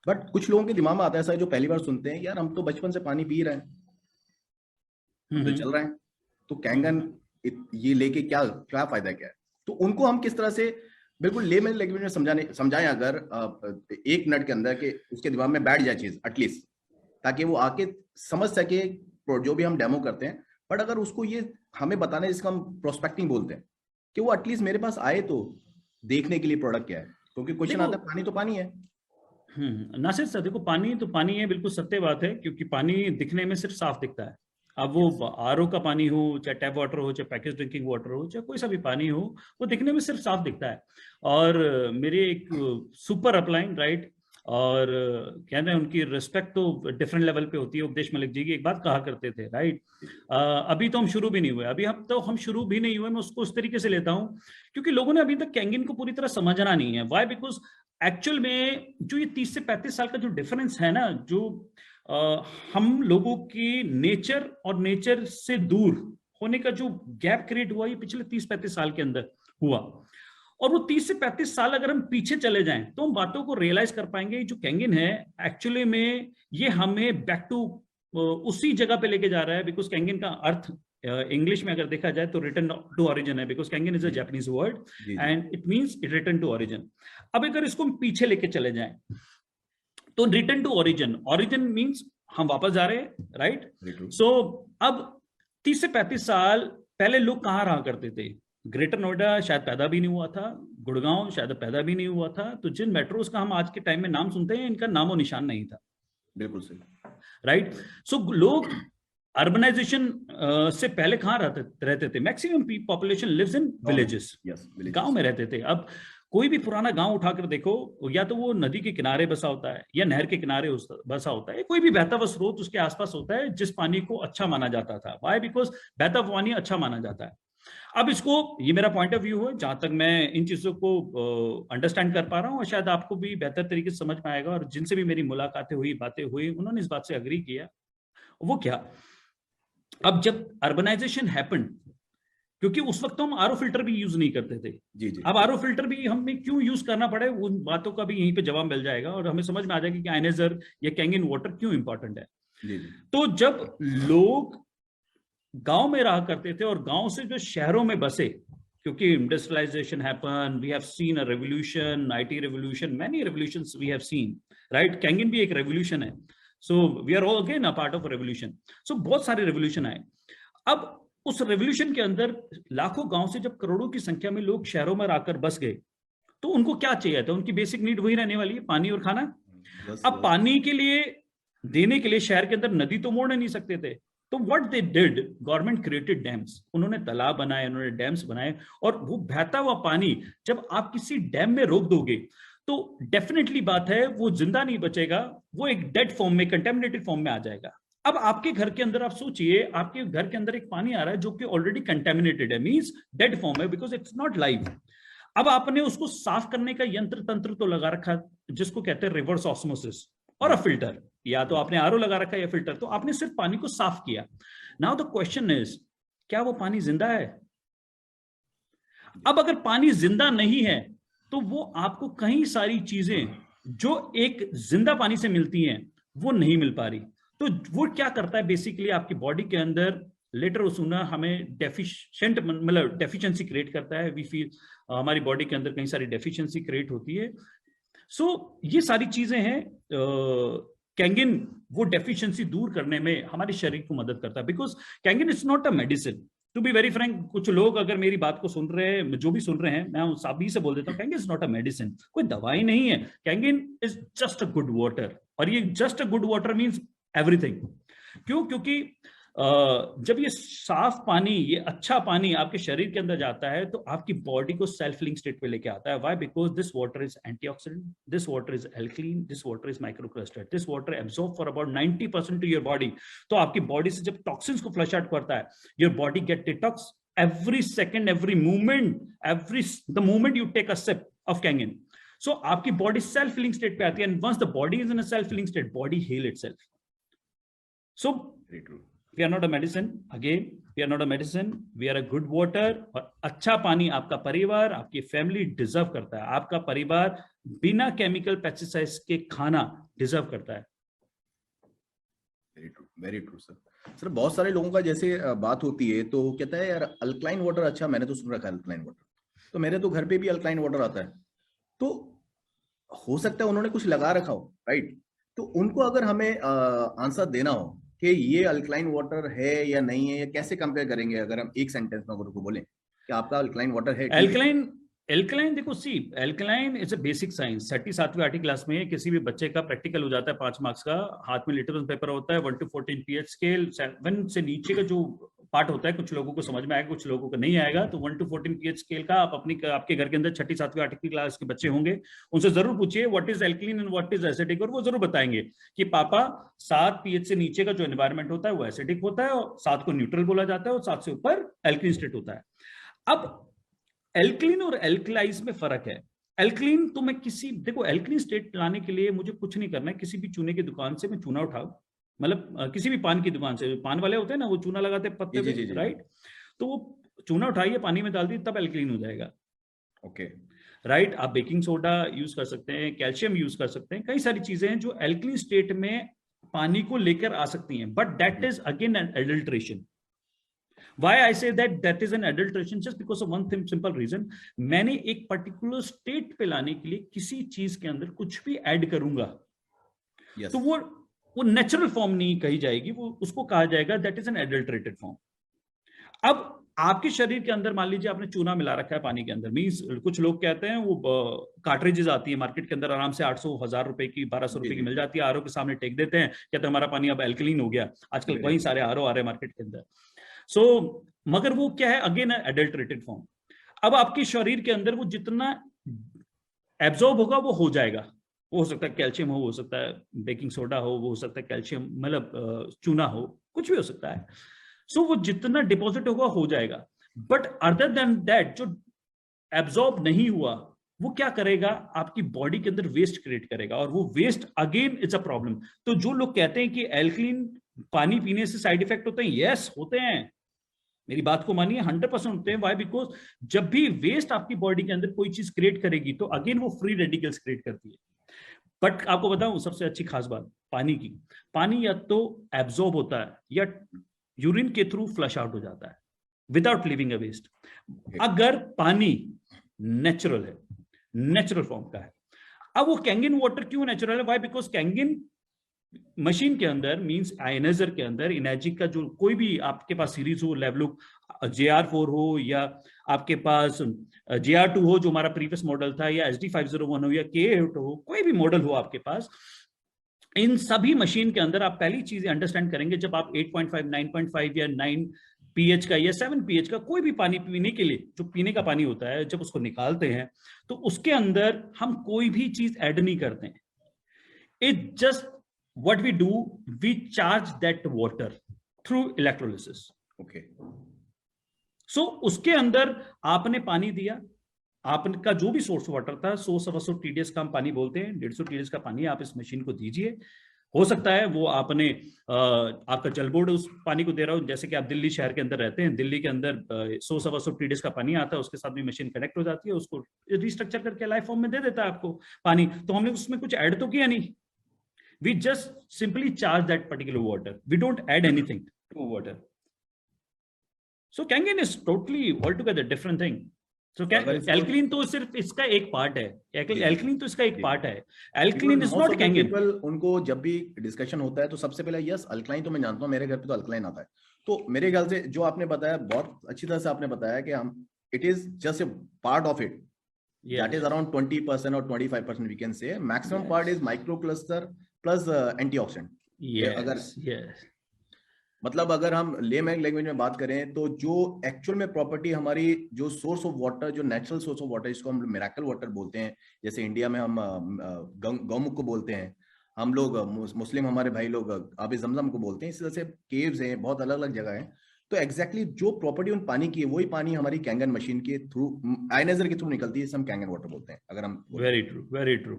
But कुछ लोगों के दिमाग में आता है ऐसा, जो पहली बार सुनते हैं, यार हम तो बचपन से पानी पी रहे हैं, हम तो चल रहे हैं, तो कैंगन ये लेके क्या क्या फायदा क्या है? तो उनको हम किस तरह से बिल्कुल लेमन लैंग्वेज में समझाएं अगर 1 मिनट के अंदर, के उसके दिमाग में बैठ जाए चीज एटलीस्ट, ताकि वो आके समझ सके जो भी हम डेमो करते हैं। बट अगर उसको ये हमें बताना है, जिसका हम प्रोस्पेक्टिंग बोलते हैं, कि वो एटलीस्ट मेरे पास आए तो देखने के लिए प्रोडक्ट क्या है, क्योंकि क्वेश्चन आता है पानी तो पानी है। नासिर सर देखो, पानी तो पानी है, बिल्कुल सत्य बात है, क्योंकि पानी दिखने में सिर्फ साफ दिखता है। अब वो आरओ का पानी हो, चाहे टैप वाटर हो, चाहे पैकेज ड्रिंकिंग वाटर हो, चाहे कोई सा भी पानी हो, वो दिखने में सिर्फ साफ दिखता है। और मेरे एक सुपर अपलाइन, राइट, और कहते हैं उनकी रिस्पेक्ट तो डिफरेंट लेवल पे होती है। उपदेश मलिक जी की एक बात कहा करते थे, राइट, अभी तो हम शुरू भी नहीं हुए, अभी हम शुरू भी नहीं हुए। मैं उसको उस तरीके से लेता हूं क्योंकि लोगों ने अभी तक कैंगिन को पूरी तरह समझना नहीं है। वाई? बिकॉज एक्चुअल में जो ये 30 से 35 साल का जो डिफरेंस है ना, जो हम लोगों की नेचर और नेचर से दूर होने का जो गैप क्रिएट हुआ, ये पिछले 30-35 साल के अंदर हुआ। और वो 30 से 35 साल अगर हम पीछे चले जाएं तो हम बातों को रियलाइज कर पाएंगे। जो कैंगिन है एक्चुअली में, ये हमें बैक टू उसी जगह पे लेके जा रहा है। बिकॉज कैंगिन का अर्थ इंग्लिश में अगर देखा जाए तो रिटर्न टू ओरिजिन है, because Kangen is a Japanese word and it means it return to origin. अब अगर इसको हम पीछे लेके चले जाएं तो return to origin, origin means हम वापस जा रहे हैं, राइट। सो अब 30 से 35 साल पहले लोग कहां रहा करते थे? ग्रेटर नोएडा शायद पैदा भी नहीं हुआ था, गुड़गांव शायद पैदा भी नहीं हुआ था। तो जिन मेट्रोज का हम आज के टाइम में नाम सुनते हैं, इनका नामो निशान नहीं था। बिल्कुल सही, राइट। सो लोग अर्बनाइजेशन से पहले कहां रहते थे? Maximum population lives in villages, गांव में रहते थे। अब कोई भी पुराना गांव उठाकर देखो, या तो वो नदी के किनारे बसा होता है या नहर के किनारे बसा होता है, कोई भी बहता हुआ स्रोत उसके आसपास होता है जिस पानी को अच्छा माना जाता था। वाई? बिकॉज बहता हुआ पानी अच्छा माना जाता है। अब इसको, ये मेरा पॉइंट ऑफ व्यू है जहां तक मैं इन चीजों को अंडरस्टैंड कर पा रहा हूं, और शायद आपको भी बेहतर तरीके से समझ में आएगा। और जिनसे भी मेरी मुलाकातें हुई, बातें हुई, उन्होंने इस बात से अग्री किया। वो क्या, अब जब अर्बनाइजेशन हैपेंड, क्योंकि उस वक्त तो हम आरओ फिल्टर भी यूज नहीं करते थे। जी। अब आरओ फिल्टर भी हमें क्यों यूज करना पड़े, उन बातों का भी यहीं पे जवाब मिल जाएगा और हमें समझ में आ जाएगा कि आयनाइजर या कैंगिन वाटर क्यों इंपॉर्टेंट है। जी। तो जब लोग गांव में रहा करते थे और गांव से जो शहरों में बसे, क्योंकि industrialization happen, we have seen a revolution, IT revolution, many revolutions we have seen, right. Kangen भी एक रेवोल्यूशन है। So we are all again a part of revolution. सो बहुत सारे रेवोल्यूशन आए। अब उस रेवोल्यूशन के अंदर लाखों गांव से जब करोड़ों की संख्या में लोग शहरों में आकर बस गए, तो उनको क्या चाहिए था? उनकी बेसिक नीड वही रहने वाली है, पानी और खाना। अब पानी के लिए देने के लिए शहर के अंदर नदी तो मोड़ नहीं सकते थे, तो what they did, government created dams. उन्होंने तालाब बनाए, उन्होंने डैम्स बनाए। और वो बहता हुआ पानी जब आप किसी डैम में रोक दोगे तो डेफिनेटली बात है वो जिंदा नहीं बचेगा, वो एक डेड फॉर्म में, कंटेमिनेटेड फॉर्म में आ जाएगा। अब आपके घर के अंदर आप सोचिए, आपके घर के अंदर एक पानी आ रहा है जो कि ऑलरेडी कंटेमिनेटेड है, मींस डेड फॉर्म है, बिकॉज इट्स नॉट लाइव। अब आपने उसको साफ करने का यंत्र तंत्र तो लगा रखा, जिसको कहते हैं रिवर्स ऑस्मोसिस, और अ फिल्टर, या तो आपने आरओ लगा रखा है या फिल्टर, तो आपने सिर्फ पानी को साफ किया। नाउ द क्वेश्चन इज, क्या वो पानी जिंदा है? अब अगर पानी जिंदा नहीं है तो वो आपको कई सारी चीजें जो एक जिंदा पानी से मिलती हैं वो नहीं मिल पा रही। तो वो क्या करता है बेसिकली, आपकी बॉडी के अंदर लेटर सुना हमें डेफिशिएंट, मतलब डेफिशिएंसी क्रिएट करता है। वी फील हमारी बॉडी के अंदर कई सारी डेफिशिएंसी क्रिएट होती है। सो ये सारी चीजें हैं। कैंगिन वो डेफिशिएंसी दूर करने में हमारे शरीर को मदद करता है, because Kangen is not a medicine. To be very frank, कुछ लोग अगर मेरी बात को सुन रहे हैं, जो भी सुन रहे हैं, मैं सभी से बोल देता हूँ, Kangen is not a medicine, कोई दवाई नहीं है। Kangen is just a good water. और ये just a good water means everything. क्यों? क्योंकि जब ये साफ पानी, ये अच्छा पानी आपके शरीर के अंदर जाता है तो आपकी बॉडी को सेल्फ हीलिंग स्टेट पे लेके आता है। Why? Because this water is antioxidant, this water is alkaline, this water is microclustered, this water absorb for about 90% to your body. तो आपकी बॉडी से जब टॉक्सिन्स को फ्लश आउट करता है, your body get detox every second, every movement, the moment you take a sip of कैंगिन, so आपकी body self healing state पे आती है। and once the body is in a self healing state, body heal itself. So very true. We are not a medicine, again we are not a medicine, we are a good water. और अच्छा पानी आपका परिवार, आपकी family deserve करता है। आपका परिवार बिना केमिकल पेस्टिसाइड्स के खाना डिजर्व करता है। Very true sir. सर बहुत सारे लोगों का जैसे बात होती है तो कहता है यार अल्कलाइन वाटर अच्छा, मैंने तो सुन रखा है अल्कलाइन वाटर, तो मेरे तो घर पे भी अल्कलाइन वाटर आता है, तो हो सकता है उन्होंने कुछ लगा रखा हो, राइट? तो उनको अगर हमें आंसर देना हो कि ये अल्कलाइन वाटर है या नहीं है, या कैसे कंपेयर करेंगे, अगर हम एक सेंटेंस में अगर उनको बोलें कि आपका अल्कलाइन वाटर है, ठीक है। एल्कलाइन, एल्कलाइन देखो, see alkaline is a basic science. 7वीं 8वीं क्लास में किसी भी बच्चे का प्रैक्टिकल हो जाता है 5 मार्क्स का, हाथ में लिटरल पेपर होता है, 1 to 14 पीएच स्केल, 7 से नीचे का जो पार्ट होता है कुछ लोगों को समझ में आएगा, कुछ लोगों को नहीं आएगा। तो 1 to 14 पीएच स्केल का आप अपनी आपके घर के अंदर 6वीं 7वीं 8वीं क्लास के बच्चे होंगे, उनसे जरूर पूछिए what is alkaline and what is acidic, और वो जरूर बताएंगे कि पापा 7 पीएच से नीचे का जो एनवायरमेंट होता है वो एसिडिक होता है, और 7 को न्यूट्रल बोला जाता है, और 7 से ऊपर एल्कलीन स्टेट होता है। अब एल्कलीन और एल्कलाइज में फर्क है। एल्कलीन तो मैं किसी, देखो एल्कलीन स्टेट लाने के लिए मुझे कुछ नहीं करना है, किसी भी चूने की दुकान से मैं चूना उठाऊं, मतलब किसी भी पान की दुकान से, पान वाले होते हैं ना वो चूना लगाते हैं पत्ते जी, जी, पे, जी, राइट? तो वो चूना उठाइए, पानी में डाल दिए, तब एल्कलीन हो जाएगा। ओके। राइट? आप बेकिंग सोडा यूज कर सकते हैं, कैल्शियम यूज कर सकते हैं, कई सारी चीजें हैं जो एल्कलीन स्टेट में पानी को लेकर आ सकती हैं, but that is again an adulteration. Why I say that is an adulteration? Just because of one thing, simple reason, मैंने एक पर्टिकुलर स्टेट पे लाने के लिए किसी चीज के अंदर कुछ भी ऐड करूंगा, yes. तो वो नेचुरल फॉर्म नहीं कही जाएगी, वो उसको कहा जाएगा that is an adulterated form. अब आपके शरीर के अंदर मान लीजिए आपने चूना मिला रखा है पानी के अंदर, मींस कुछ लोग कहते हैं वो कार्ट्रिजेस आती है मार्केट के अंदर, आराम से 800-1000 रुपए की, 1200 रुपए की मिल जाती है, आरओ के सामने टेक देते हैं, कहते हैं हमारा पानी अब एल्कलीन हो गया। आजकल कई सारे आरओ आ रहे हैं मार्केट के अंदर। सो मगर वो क्या है, अगेन एडल्ट्रेटेड फॉर्म। अब आपके शरीर के अंदर वो जितना एब्जॉर्ब होगा वो हो जाएगा, वो हो सकता है कैल्शियम हो सकता है बेकिंग सोडा हो सकता है कैल्शियम मतलब चूना हो, कुछ भी हो सकता है। सो वो जितना डिपॉजिट होगा हो जाएगा, बट अदर देन दैट जो एब्जॉर्ब नहीं हुआ वो क्या करेगा, आपकी बॉडी के अंदर वेस्ट क्रिएट करेगा, और वो waste again it's a problem. तो जो लोग कहते हैं कि एल्कलीन पानी पीने से साइड इफेक्ट होते हैं, यस होते हैं, मेरी बात को मानिए, 100% होते हैं। वाई? बिकॉज जब भी वेस्ट आपकी बॉडी के अंदर कोई चीज क्रिएट करेगी तो अगेन वो फ्री रेडिकल्स क्रिएट करती है। बट आपको बताऊं सबसे अच्छी खास बात पानी की, पानी या तो एब्जॉर्ब होता है या यूरिन के थ्रू फ्लश आउट हो जाता है विदाउट लिविंग अ वेस्ट। अगर पानी नेचुरल है, नेचुरल फॉर्म का है, अब वो कैंगिन वाटर क्यों नेचुरल है? वाई? बिकॉज कैंगिन मशीन के अंदर मींस आयनाइजर के अंदर इनर्जिक का जो कोई भी आपके पास सीरीज हो, लेवलुक JR4 हो, या आपके पास JR2 हो जो हमारा प्रीवियस मॉडल था, या SD501 हो, या K8 हो, कोई भी मॉडल हो आपके पास, इन सभी मशीन के अंदर आप पहली चीज अंडरस्टैंड करेंगे, जब आप 8.5 9.5 या 9 पीएच का या 7 पीएच का कोई भी पानी पीने के लिए, जो पीने का पानी होता है, जब उसको निकालते हैं तो उसके अंदर हम कोई भी चीज ऐड नहीं करते हैं। It just what we do, we charge that water through electrolysis. Okay. So उसके अंदर आपने पानी दिया, आपका जो भी सोर्स वाटर था 100-125 TDS का हम पानी बोलते हैं, 150 TDS का पानी आप इस मशीन को दीजिए। हो सकता है वो आपने आपका जल बोर्ड उस पानी को दे रहा हो, जैसे कि आप दिल्ली शहर के अंदर रहते हैं, दिल्ली के अंदर 100-125 TDS का पानी आता है, उसके साथ भी मशीन कनेक्ट हो जाती है, उसको रिस्ट्रक्चर करके लाइफ फॉर्म में दे देता है आपको पानी। तो हमने उसमें कुछ ऐड तो किया नहीं, we just simply charge that particular water, we don't add anything to water. So Kangen is totally altogether different thing. So alkaline तो सिर्फ इसका एक पार्ट है, alkaline तो इसका एक पार्ट है, alkaline is not Kangen. उनको जब भी डिस्कशन होता है तो सबसे पहले यस अल्कलाइन तो मैं जानता हूं, मेरे घर पे तो अल्कलाइन आता है। तो मेरे ख्याल से जो आपने बताया बहुत अच्छी तरह से आपने बताया कि हम it is just a part of it, that is around 20% or 25% we can say, maximum part is microcluster plus antioxidant. yes, अगर yes. मतलब अगर हम लेमैन लैंग्वेज में बात करें तो जो एक्चुअल में प्रॉपर्टी हमारी जो सोर्स ऑफ वाटर, जो नेचुरल सोर्स ऑफ वाटर जिसको हम मिरेकल वाटर बोलते हैं, जैसे इंडिया में हम गौमुख को बोलते हैं, हम लोग मुस्लिम हमारे भाई लोग आबे जमजम को बोलते हैं, इस तरह से केव्स हैं, बहुत अलग अलग जगह हैं। तो एग्जैक्टली जो प्रॉपर्टी उन पानी की है वही पानी हमारी कैंगन मशीन के थ्रू आयनाइजर के थ्रू निकलती है, जिसे हम कैंगन वाटर बोलते हैं। अगर हम वेरी ट्रू, वेरी ट्रू।